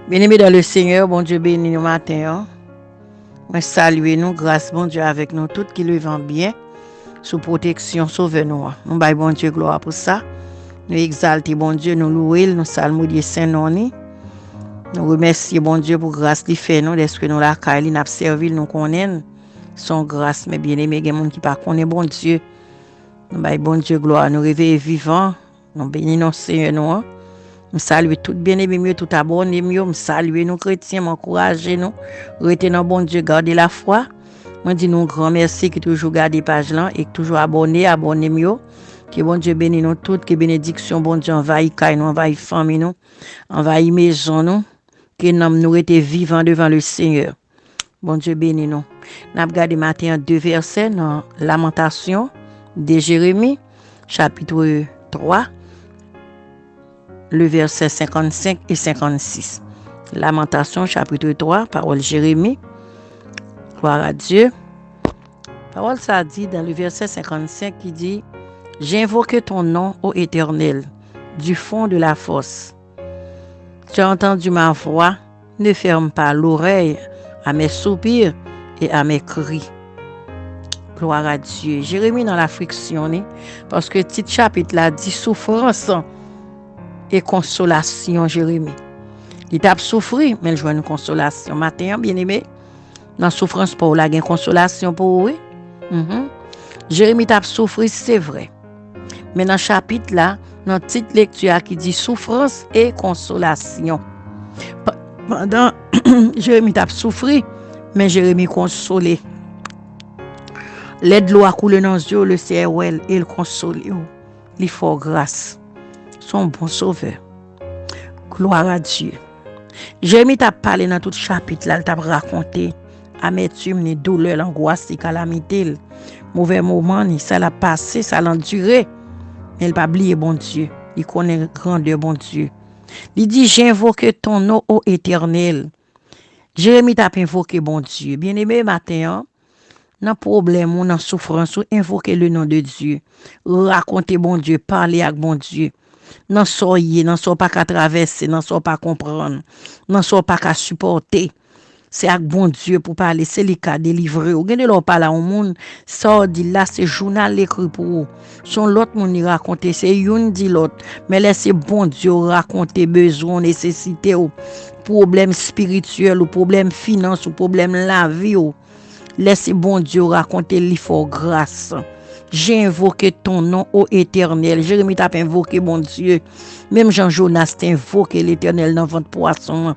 Bien-aimés dans le Seigneur, bon Dieu béni nous matin. Moi saluer nous, grâce bon Dieu avec nous toutes qui le vent bien, sous protection, sauve nous. Nous bail bon Dieu gloire pour ça. Nous exalter bon Dieu, nous louer, nous salmodier saint nom. Nous remercier bon Dieu pour grâce qu'il fait nous, d'être que nous la caille, n'a servi nous connaît son grâce, mais bien-aimés, il y a monde qui pas connaît bon Dieu. Nous bail bon Dieu gloire, nous réveiller vivants, nous bénissons Seigneur nous. Je salue tout bien-aimé mieux, tout abonné mieux. Je salue nous chrétiens, m'encourager nous. Retenons bon Dieu, garder la foi. Je dis nous grand merci qui toujours garder page là et toujours abonné mieux. Que bon Dieu bénisse nous toutes, que bénédiction bon Dieu envahit caille nous, envahit famille nous, envahit maison nous. Que nous été vivants devant le Seigneur. Bon Dieu bénisse nous. Nous avons regardé matin deux versets dans Lamentation de Jérémie, chapitre 3. Le verset 55 et 56. Lamentation, chapitre 3, parole Jérémie. Gloire à Dieu. Parole ça dit dans le verset 55 qui dit « J'invoque ton nom, ô Éternel, du fond de la fosse. Tu as entendu ma voix, ne ferme pas l'oreille à mes soupirs et à mes cris. » Gloire à Dieu. Jérémie dans la friction, parce que petit chapitre là dit souffrance et consolation, Jérémie. Il t'a souffert, mais il joue une consolation. Matin, bien-aimé, dans la souffrance pour la gain consolation pour oui. Jérémie t'a souffert, c'est vrai. Mais dans le chapitre là, dans la petite lecture qui dit souffrance et consolation. Pendant Jérémie t'a souffert, mais Jérémie consolé. L'aide l'eau a coulé dans les yeux, le ciel, et il console. Il faut grâce. Son bon sauveur. Gloire à Dieu. Jérémie t'a parlé dans tout chapitre là, il t'a raconté amertume, les douleurs, l'angoisse, les calamités, mauvais moments, ça l'a passé, ça l'a enduré. Mais il pas oublié bon Dieu. Il connaît grandeur bon Dieu. Il dit j'invoque ton nom ô Éternel. Jérémie t'a invoqué bon Dieu. Bien-aimé matin, dans problème ou dans souffrance, ou invoquer le nom de Dieu. Raconter bon Dieu, parler avec bon Dieu. Nan soyez, nan so pas qu'à traverser, nan so pas comprendre, nan so pas qu'à supporter. C'est avec bon Dieu pour parler, c'est les cas délivrer. Ou gade l'on parle au monde, ça dit là c'est journal écrit pour vous. Son l'autre monde y raconter, c'est une dit l'autre, mais laissez bon Dieu raconter besoin, nécessité ou problème spirituel ou problème finance ou problème la vie ou. Laissez bon Dieu raconter l'effort grâce. J'ai invoqué ton nom, ô Éternel. Jérémie t'a invoqué, mon Dieu. Même Jean-Jonas t'a invoqué l'Éternel dans votre poisson.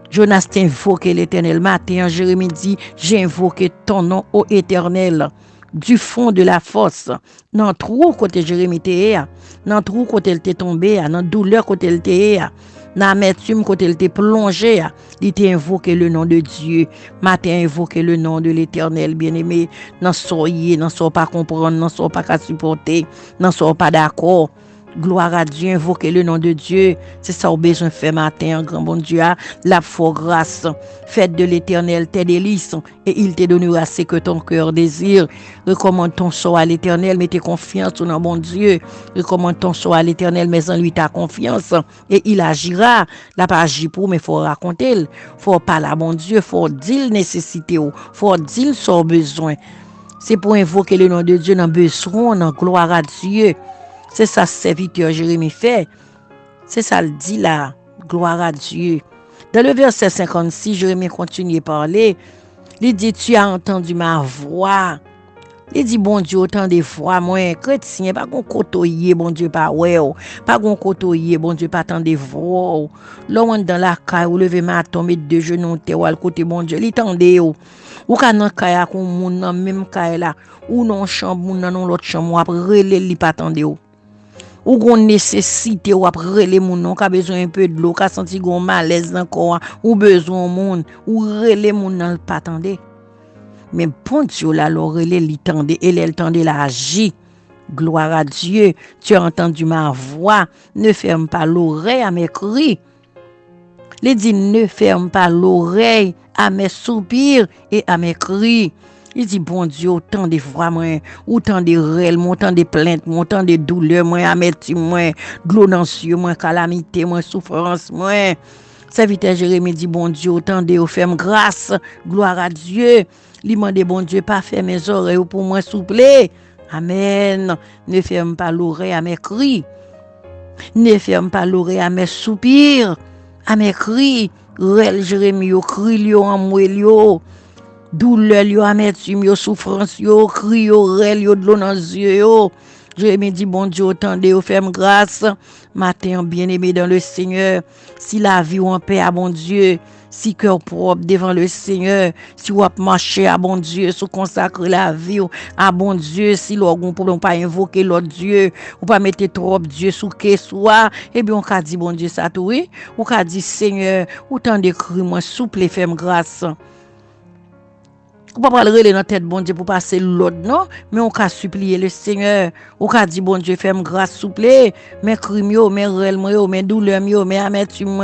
Jonas t'a invoqué l'Éternel. Matin, Jérémie dit, j'ai invoqué ton nom, ô Éternel. Du fond de la fosse. Dans trou côté Jérémie t'es, dans trou côté elle t'est tombé, dans douleur côté elle t'est, dans amertume côté elle t'est plongé, il t'a invoqué le nom de Dieu. Matin invoqué le nom de l'Éternel, bien-aimé. N'en soyez, n'en soyez pas comprendre, n'en soyez pas qu'à supporter, n'en soyez pas d'accord. Gloire à Dieu, invoquer le nom de Dieu. C'est ça au besoin de faire matin, grand bon Dieu. La foi grâce. Faites de l'Éternel tes délices et il te donnera ce que ton cœur désire. Recommande ton sort à l'Éternel, mettez confiance dans bon Dieu. Recommande ton sort à l'Éternel, mais en lui ta confiance et il agira. La pas agir pour, mais faut raconter. Faut parler à bon Dieu, faut dire nécessité, faut dire son besoin. C'est pour invoquer le nom de Dieu dans besoin, dans gloire à Dieu. C'est ça serviteur Jérémie fait. C'est ça le dit là. Gloire à Dieu. Dans le verset 56, Jérémie continue à parler. Il dit, tu as entendu ma voix. Il dit, bon Dieu, autant de voix, moi, chrétien, pas qu'on côtoyer, bon Dieu, pas ouais, pas qu'on côtoyer, bon Dieu, pas tant de voix. L'homme dans la caille, ou lever ma tombe de genoux, ou al côté, bon Dieu, l'itendé, ou quand dans caille, ou moun nan même caille là, ou non chambre, moun nan l'autre chambre, ou après, relé, li pas tendé, ou gon nécessité ou après les moun non ka besoin un peu de l'eau ka senti gon malaise dans corps ou besoin monde ou relé moun nan pas attendé mais bon Dieu là l'orelé li tendé et elle tendé la agi. Gloire à Dieu, tu as entendu ma voix, ne ferme pas l'oreille à mes cris. Il dit ne ferme pas l'oreille à mes soupirs et à mes cris. Il dit, bon Dieu, autant de voix, autant de rêles, autant de plaintes, autant de douleurs, amertume, de l'eau dans les yeux, calamité, souffrance, Serviteur Jérémie dit, bon Dieu, tendez au ferme grâce, gloire à Dieu. Lui demande, bon Dieu, pas faire mes oreilles pour moi souple. Amen. Ne ferme pas l'oreille à mes cris. Ne ferme pas l'oreille à mes soupirs, à mes cris. Rel Jérémie, cri en moi, douleur, amertume, souffrance, cri, rel, de l'eau dans les yeux. Jérémie dit, bon Dieu, tendez au ferme grâce. Matin, bien-aimé dans le Seigneur, si la vie ou en paix à bon Dieu, si cœur propre devant le Seigneur, si vous marchez à bon Dieu, si vous consacrez la vie à bon Dieu, si vous ne pas invoquer l'autre Dieu, ou pas mettre trop Dieu sous que soit, eh bien, on a dit bon Dieu ça tout, oui, ou a dit Seigneur, ou tant de cris, moi, souple et fais grâce. On ne peut pas le relayer dans la tête, bon Dieu, pour passer l'autre, non? Mais on peut supplier le Seigneur. On peut dire, bon Dieu, fais-moi grâce, souple. Mes crimes, mes rêves, mes douleurs, mes amertumes,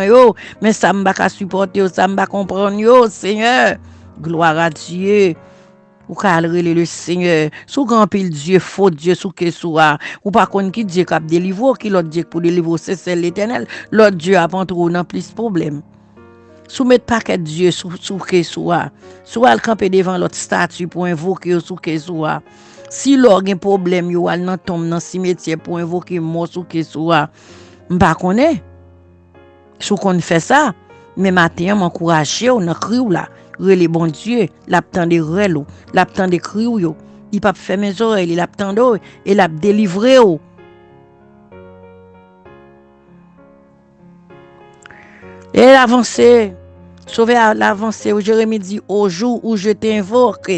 mais ça ne va pas supporter, ça ne va pas comprendre, Seigneur. Gloire à Dieu. Ou peut relayer le Seigneur. Sous grand pile Dieu, faux Dieu, sous que soit. Ou pas qu'on qui Dieu qui a délivré, qui l'autre Dieu pour délivrer, c'est l'Éternel. L'autre Dieu a pas trop dans plus de problèmes. Soumettre paquet Dieu sous que soit le camper devant l'autre statue pour invoquer sous que soit si l'or un problème yo al nan tombe dans cimetière pour invoquer mort sous que soit m'pa connaît sous qu'on fait ça mais matin m'encourager on cri ou là relé bon Dieu l'attend de relo l'attend de cri ou yo il pas faire mes oreilles il l'attend et l'a délivrer et l'avancée sauver à l'avancée où Jérémie dit au jour où je t'invoque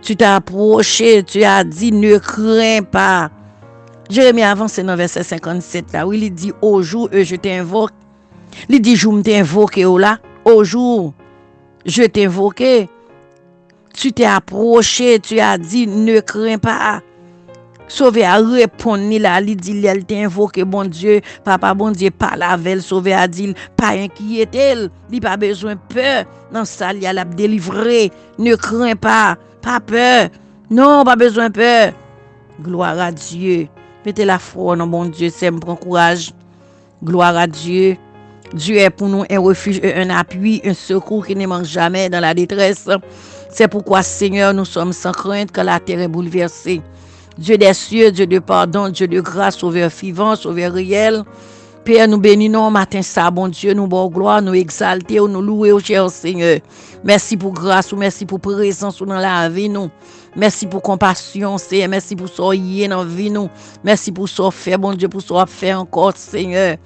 tu t'es approché tu as dit ne crains pas Jérémie avance dans verset 57 là où il dit au jour où je t'invoque il dit je t'invoque là au jour je t'invoque tu t'es approché tu as dit ne crains pas Sauver a répondu là, il dit elle t'invoque bon Dieu, papa bon Dieu parle avec sauver a dit pas inquiéter, il pas besoin peur dans ça il a la délivrer, ne crains pas peur. Non, pas besoin peur. Gloire à Dieu. Mettez la foi dans bon Dieu, c'est me prend courage. Gloire à Dieu. Dieu est pour nous un refuge, un appui, un secours qui ne manque jamais dans la détresse. C'est pourquoi Seigneur, nous sommes sans crainte que la terre est bouleversée. Dieu des cieux, Dieu de pardon, Dieu de grâce, sauveur vivant, sauveur réel. Père, nous bénissons matin ça, bon Dieu, nous bon gloire, nous exalter, nous louer au cher Seigneur. Merci pour grâce, merci pour présence dans la vie nous. Merci pour compassion, Seigneur. Merci pour ce qui dans la vie nous. Merci pour ce fait, bon Dieu, pour ce fait encore, Seigneur.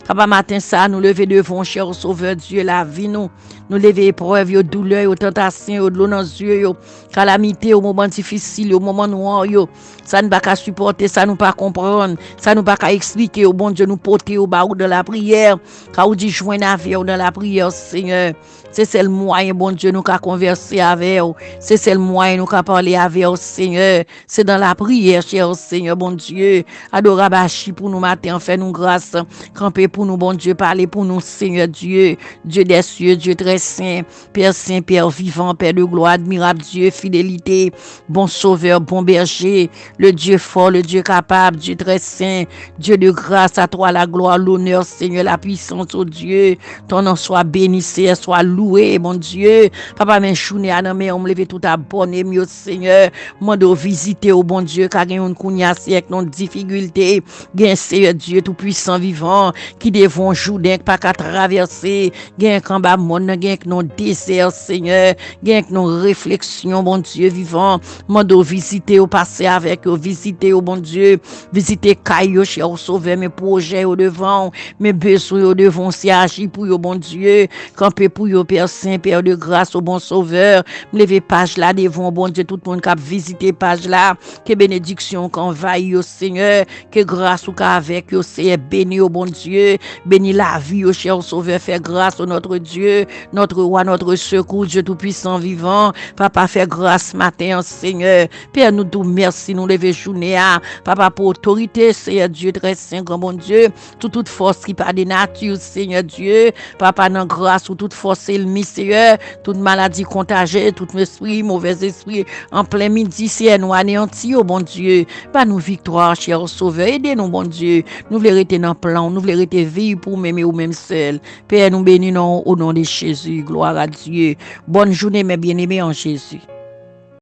Papa, matin ça, nous lever devant, cher Sauveur Dieu, la vie nous. Nous lever épreuves, yo douleur, yo tentation, yo de l'eau dans les yeux, yo calamité, au moment difficile, au moment noir, yo. Ça ne va pas supporter, ça ne pas comprendre, ça ne va pas expliquer, au bon Dieu, nous porter au bas de la prière. Quand on dit joindre avec dans la prière, Seigneur. C'est le moyen, bon Dieu, nous qu'à converser avec vous. C'est le moyen, nous qu'à parler avec vous, Seigneur. C'est dans la prière, cher Seigneur, bon Dieu. Adorable Achi pour nous matin, fait nous grâce. Camper pour nous, bon Dieu, parler pour nous, Seigneur Dieu. Dieu des cieux, Dieu très saint, Père vivant, Père de gloire, admirable Dieu, fidélité, bon sauveur, bon berger, le Dieu fort, le Dieu capable, Dieu très saint, Dieu de grâce, à toi la gloire, l'honneur, Seigneur, la puissance, oh Dieu. Ton nom soit béni, soit loué, mon Dieu. Papa, mais chouné à mais on me lève tout à bonne mieux, Seigneur. Moi, de visiter au bon Dieu, car il y a une kounia avec nos difficultés. Gain, Seigneur Dieu, tout puissant vivant, qui devons jouer, pas qu'à traverser. Gain, quand bas, mon, gain, que nos déserts, Seigneur. Gain, que nos réflexions, bon Dieu vivant. Moi, de visiter au passé avec eux, visiter au bon Dieu. Visiter Caillou, cher Sauveur, mes projets au devant, mes besoins au devant, c'est agir pour au bon Dieu. Camper pour au Père Saint, Père de grâce, au bon Sauveur. Me lever page là devant, bon Dieu, tout le monde qui a visité page là. Que bénédiction qu'envahit au Seigneur. Que grâce ou qu'avec au Seigneur, béni au bon Dieu. Béni la vie au cher Sauveur. Fais grâce au notre Dieu, notre roi, notre secours, Dieu tout-puissant vivant. Papa, fais grâce matin, Seigneur. Père, nous tout merci, nous lever lever journée, papa, pour autorité, Seigneur Dieu, très saint, grand bon Dieu, toute force qui pas de nature, Seigneur Dieu, papa, dans grâce, ou toute force ennemie, Seigneur, toute maladie contagieuse, tout esprit, mauvais esprit, en plein midi, Seigneur, nous anéantis, oh bon Dieu, pas nous victoire, cher Sauveur, aidez-nous, bon Dieu, nous voulons rester dans le plan, nous voulons rester vivre pour m'aimer ou même seul. Père, nous bénissons au nom de Jésus, gloire à Dieu. Bonne journée, mes bien-aimés en Jésus.